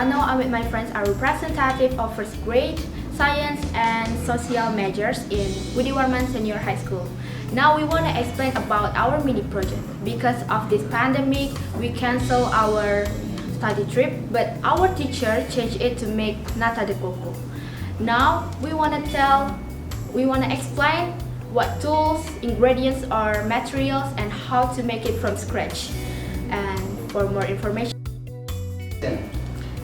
Now I'm with my friends are representative of first grade, science, and social majors in Widiwarman Senior High School. Now we want to explain about our mini project. Because of this pandemic, we cancel our study trip, but our teacher changed it to make nata de coco. Now we want to explain what tools, ingredients, or materials, and how to make it from scratch. And for more information,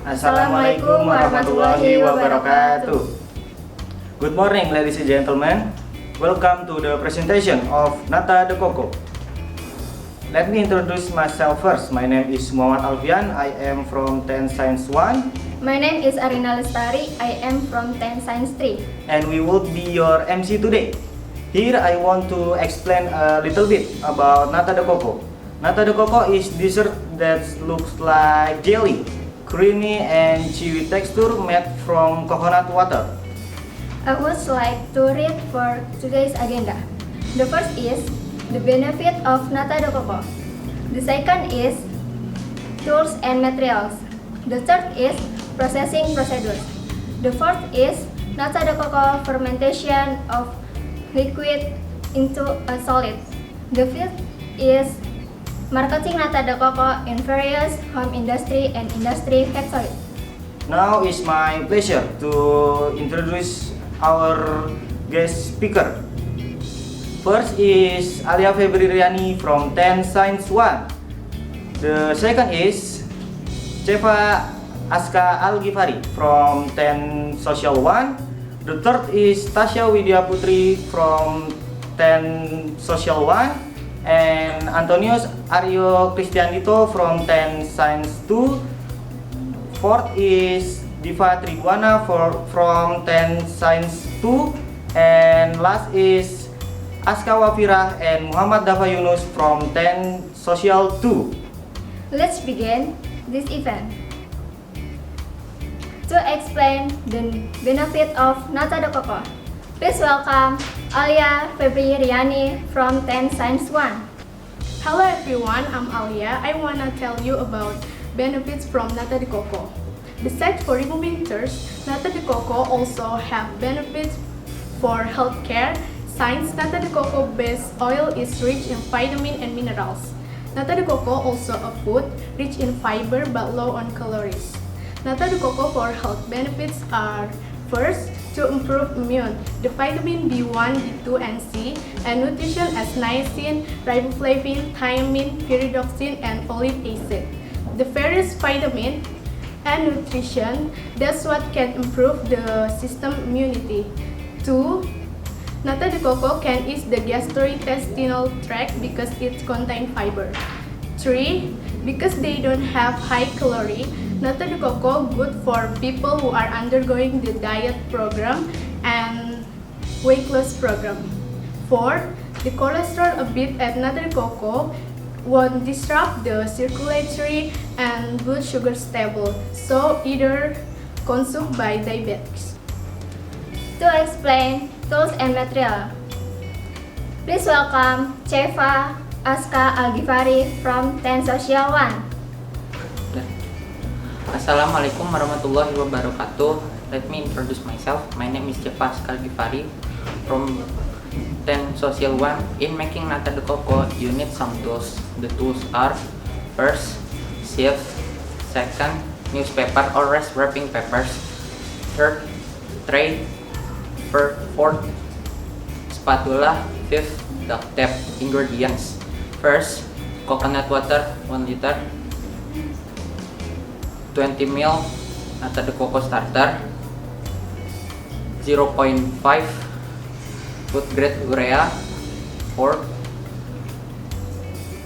Assalamualaikum warahmatullahi wabarakatuh. Good morning, ladies and gentlemen. Welcome to the presentation of Nata de Coco. Let me introduce myself first. My name is Muhammad Alfian. I am from 10 Science 1. My name is Arina Lestari. I am from 10 Science 3. And we will be your MC today. Here I want to explain a little bit about Nata de Coco. Nata de Coco is dessert that looks like jelly, creamy and chewy texture made from coconut water. I would like to read for today's agenda. The first is the benefit of nata de coco. The second is tools and materials. The third is processing procedures. The fourth is nata de coco fermentation of liquid into a solid. The fifth is marketing nata de coco in various home industry and industry factories. Now it's my pleasure to introduce our guest speaker. First is Alia Febriani from 10 Science 1. The second is Cheva Aska Al-Ghifari from 10 Social 1. The third is Tasya Widya Putri from 10 Social 1. And Antonius Aryo Kristiandito from 10 Science 2. Fourth is Diva Triguana from 10 Science 2. And last is Aska Wafirah and Muhammad Dafa Yunus from 10 Social 2. Let's begin this event. To explain the benefit of nata de coco, please welcome Alia Febriani from 10 Science 1. hello everyone, I'm Alia. I want to tell you about benefits from nata de coco. Besides for removing thirst, nata de coco also have benefits for healthcare. Since nata de coco based oil is rich in vitamin and minerals. Nata de coco also a food rich in fiber but low on calories. Nata de coco for health benefits are: first, to improve immune, the vitamin B1, B2, and C, and nutrition as niacin, riboflavin, thiamine, pyridoxine, and folic acid. The various vitamin and nutrition, that's what can improve the system immunity. 2. Nata de coco can ease the gastrointestinal tract because it contains fiber. 3. Because they don't have high calorie, nata de coco good for people who are undergoing the diet program and weight loss program. 4. The cholesterol a bit at nata de coco won't disrupt the circulatory and blood sugar stable, so either consumed by diabetics. To explain tools and material, please welcome Cheva Aska Al-Ghifari from 10 Social 1. Assalamualaikum warahmatullahi wabarakatuh. Let me introduce myself. My name is Cheva Aska Al-Ghifari from 10 Social 1. In making nata de coco, you need some tools. The tools are: first, sieve; second, newspaper or rest wrapping papers; third, tray; fourth, spatula; fifth, duct tape. Ingredients: first, coconut water 1 liter, 20 ml nata de coco starter, 0.5 food grade urea, 4,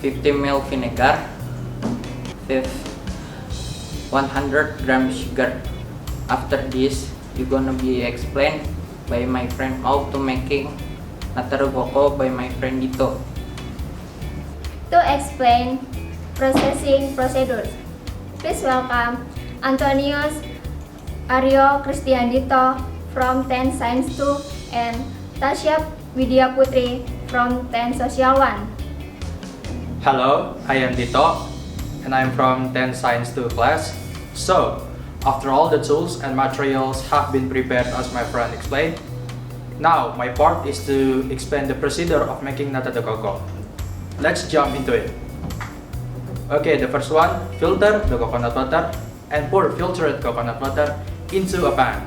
50 ml vinegar, 5, 100 gram sugar. After this, you're gonna be explained by my friend how to making nata de coco by my friend Dito. To explain processing procedures, please welcome Antonius Aryo Kristiandito from 10 Science 2 and Tasya Widya Putri from 10 Social 1. Hello, I am Dito and I'm from 10 Science 2 class. So, After all the tools and materials have been prepared as my friend explained, now my part is to explain the procedure of making nata de coco. Let's jump into it. Okay, the first one, filter the coconut water and pour filtered coconut water into a pan.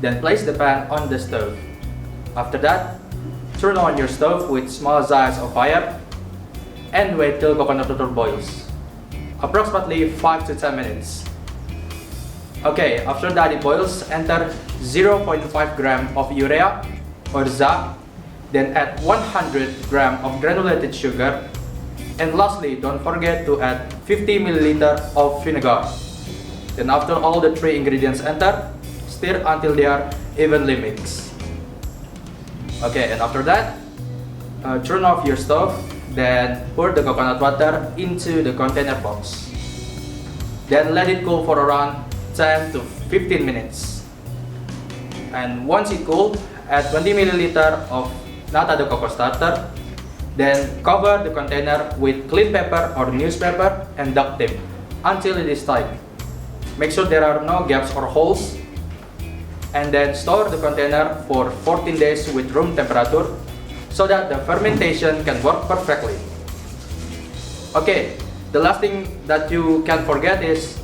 Then place the pan on the stove. After that, turn on your stove with small size of fire and wait till coconut water boils. Approximately 5 to 10 minutes. Okay, after that it boils, enter 0.5 gram of urea or ZA, then add 100 gram of granulated sugar, and lastly, don't forget to add 50 milliliter of vinegar. Then after all the 3 ingredients enter, stir until they are evenly mixed. Okay, and after that, turn off your stove, then pour the coconut water into the container box. Then let it cool for around 10 to 15 minutes. And once it cooled, add 20 milliliter of nata de coco starter. Then cover the container with clean paper or newspaper and duct tape until it is tight. Make sure there are no gaps or holes. And then store the container for 14 days with room temperature so that the fermentation can work perfectly. Okay, the last thing that you can forget is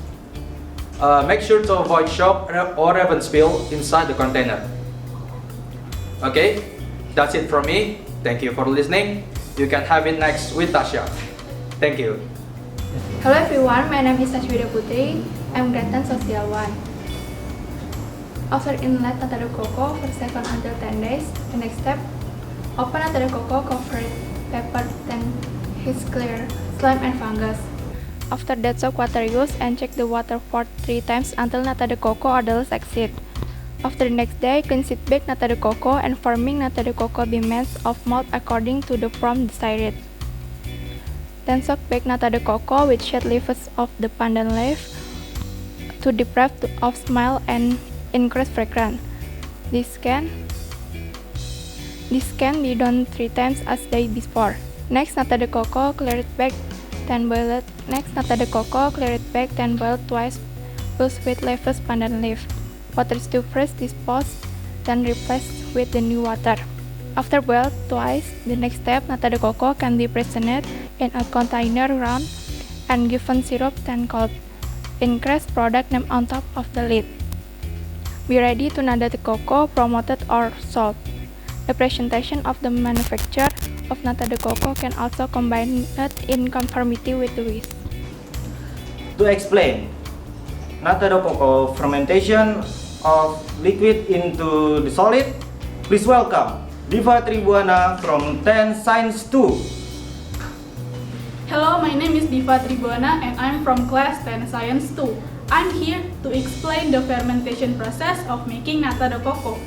make sure to avoid shock or even spill inside the container. Okay, that's it from me. Thank you for listening. You can have it next with Tasha. Thank you. Hello everyone, my name is Tashwida Putri. I'm grade 10 Social 1. After inlet nata de coco for 7 until 10 days, the next step, open nata de coco, cover it, paper, then his clear, slime and fungus. After that, soak water use and check the water for 3 times until nata de coco odors exit. After the next day, cleanse it back nata de coco and forming nata de coco remains of malt according to the form desired. Then soak back nata de coco with shade leaves of the pandan leaf to deprive of smell and increase fragrance. This can be done 3 times as day before. Next, nata de coco, clear it back, then boil it. Next, nata de coco, clear it back, then boil twice. Use with leaves pandan leaf. Water is too fresh, dispose, then replace with the new water. After boiled twice, the next step, nata de coco can be presented in a container round and given syrup then cold. Increase product name on top of the lid. Be ready to nata de coco, promoted or sold. The presentation of the manufacture of nata de coco can also combine it in conformity with the wish. To explain, nata de coco fermentation of liquid into the solid, please welcome Diva Tribuana from 10 Science 2. Hello, my name is Diva Tribuana and I'm from class 10 Science 2. I'm here to explain the fermentation process of making nata de coco.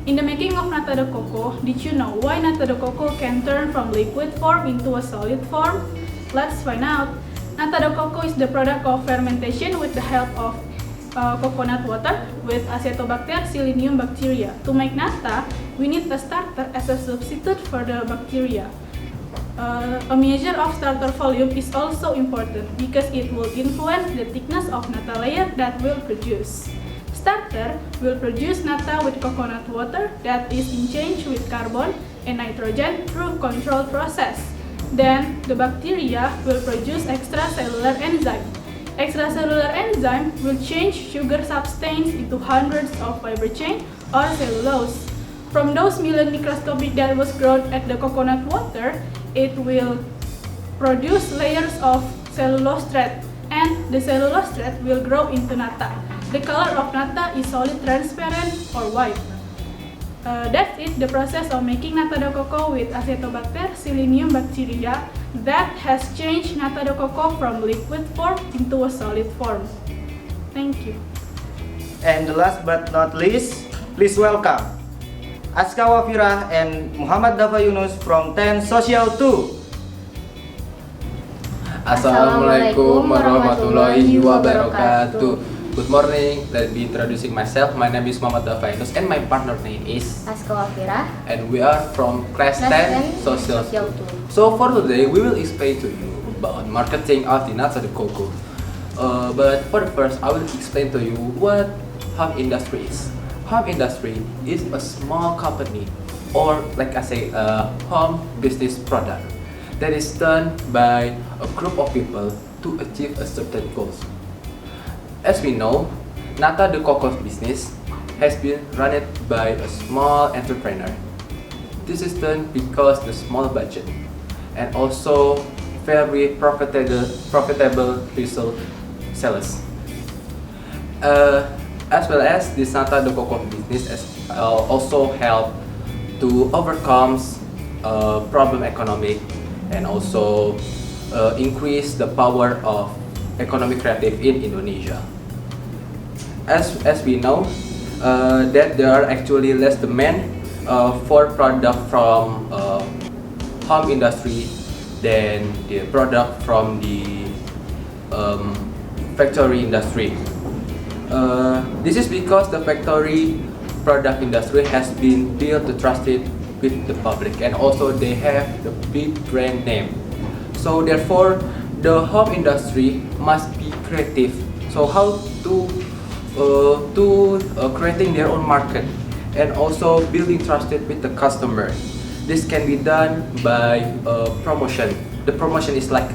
In the making of nata de coco, did you know why nata de coco can turn from liquid form into a solid form? Let's find out. Nata de coco is the product of fermentation with the help of coconut water with Acetobacter silenium bacteria. To make nata, we need a starter as a substitute for the bacteria. A measure of starter volume is also important because it will influence the thickness of nata layer that will produce. Starter will produce nata with coconut water that is exchanged with carbon and nitrogen through controlled process. Then the bacteria will produce extracellular enzyme. Extracellular enzyme will change sugar substance into hundreds of fiber chain or cellulose. From those million microscopic that was grown at the coconut water, it will produce layers of cellulose thread, and the cellulose thread will grow into nata. The color of nata is solid transparent or white. That's it, the process of making nata de coco with Acetobacter silenium bacteria that has changed nata de coco from liquid form into a solid form. Thank you. And the last but not least, please welcome Aska Wafirah and Muhammad Dafa Yunus from 10 Social 2. Assalamualaikum warahmatullahi wabarakatuh. Good morning, let me introducing myself. My name is Muhammad Dafa Yunus and my partner name is Aska Wafirah. and we are from class 10 Social 2. So for today, we will explain to you about marketing of the nata de coco. But for the first, I will explain to you what home industry is. Home industry is a small company, or like I say, a home business product that is done by a group of people to achieve a certain goals. As we know, Nata de Coco's business has been run by a small entrepreneur. This is done because the small budget and also very profitable result sellers. As well as this Nata de Coco business also help to overcome problem economic and also increase the power of economic creative in Indonesia. As we know that there are actually less demand for product from home industry than the product from the factory industry. This is because the factory product industry has been built to trust it with the public, and also they have the big brand name. So therefore, the home industry must be creative. So how to creating their own market and also building trusted with the customer. This can be done by promotion. The promotion is like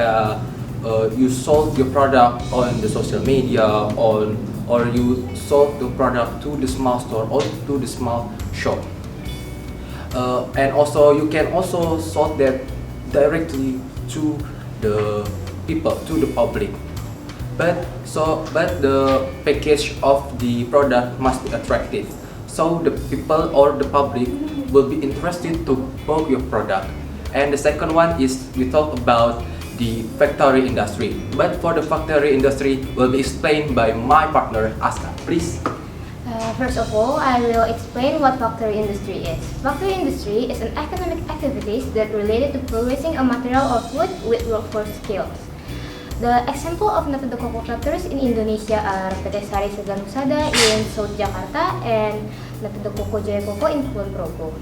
you sold your product on the social media or you sold the product to the small store or to the small shop. And also you can also sold that directly to the people, to the public. But the package of the product must be attractive. So the people or the public will be interested to buy your product. And the second one is we talk about the factory industry. But for the factory industry will be explained by my partner Aska. Please. First of all, I will explain what factory industry is. Factory industry is an economic activity that related to producing a material or food with workforce skills. The example of Nata de Coco factories in Indonesia are PT Sari Segar Husada in South Jakarta and Nata de Coco Jaya Coco in Kulon Progo.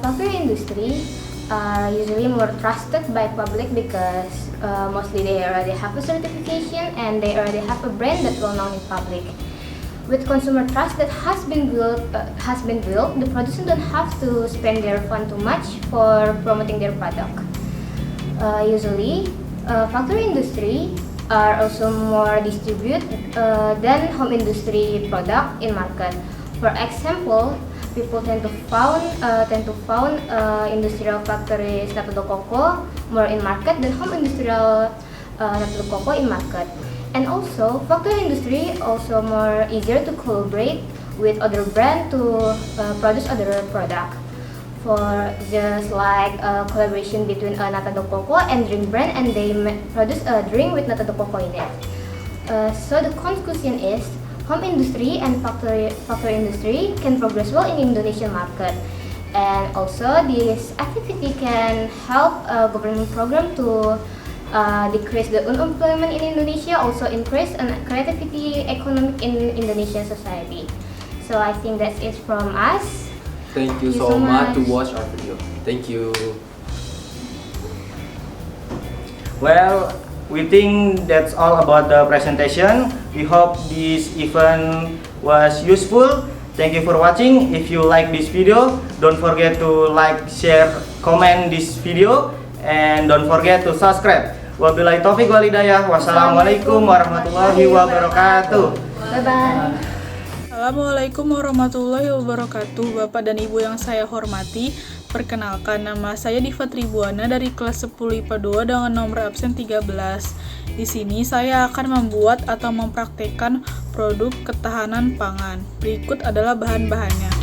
Factory industry are usually more trusted by public because mostly they already have a certification and they already have a brand that well known in public. With consumer trust that has been built, the producers don't have to spend their fund too much for promoting their product. Usually, factory industry are also more distributed than home industry product in market. For example, people tend to found industrial factories Nata de Coco more in market than home industrial Nata de Coco in market. And also, factory industry also more easier to collaborate with other brand to produce other product. For just like a collaboration between Nata de Coco and drink brand, and they produce a drink with Nata de Coco in it. So the conclusion is, home industry and factory industry can progress well in Indonesian market. And also, this activity can help government program to decrease the unemployment in Indonesia, also increase creativity economic in Indonesian society. So I think that's it from us. Thank you so much to watch our video. Thank you. Well, we think that's all about the presentation. We hope this event was useful. Thank you for watching. If you like this video, don't forget to like, share, comment this video, and don't forget to subscribe. Wabillahi taufiq wal hidayah. Wassalamualaikum warahmatullahi wabarakatuh. Bye bye. Assalamualaikum warahmatullahi wabarakatuh. Bapak dan Ibu yang saya hormati, perkenalkan nama saya Diva Tribuana dari kelas 10 IPA 2 dengan nomor absen 13. Di sini saya akan membuat atau mempraktekkan produk ketahanan pangan. Berikut adalah bahan-bahannya.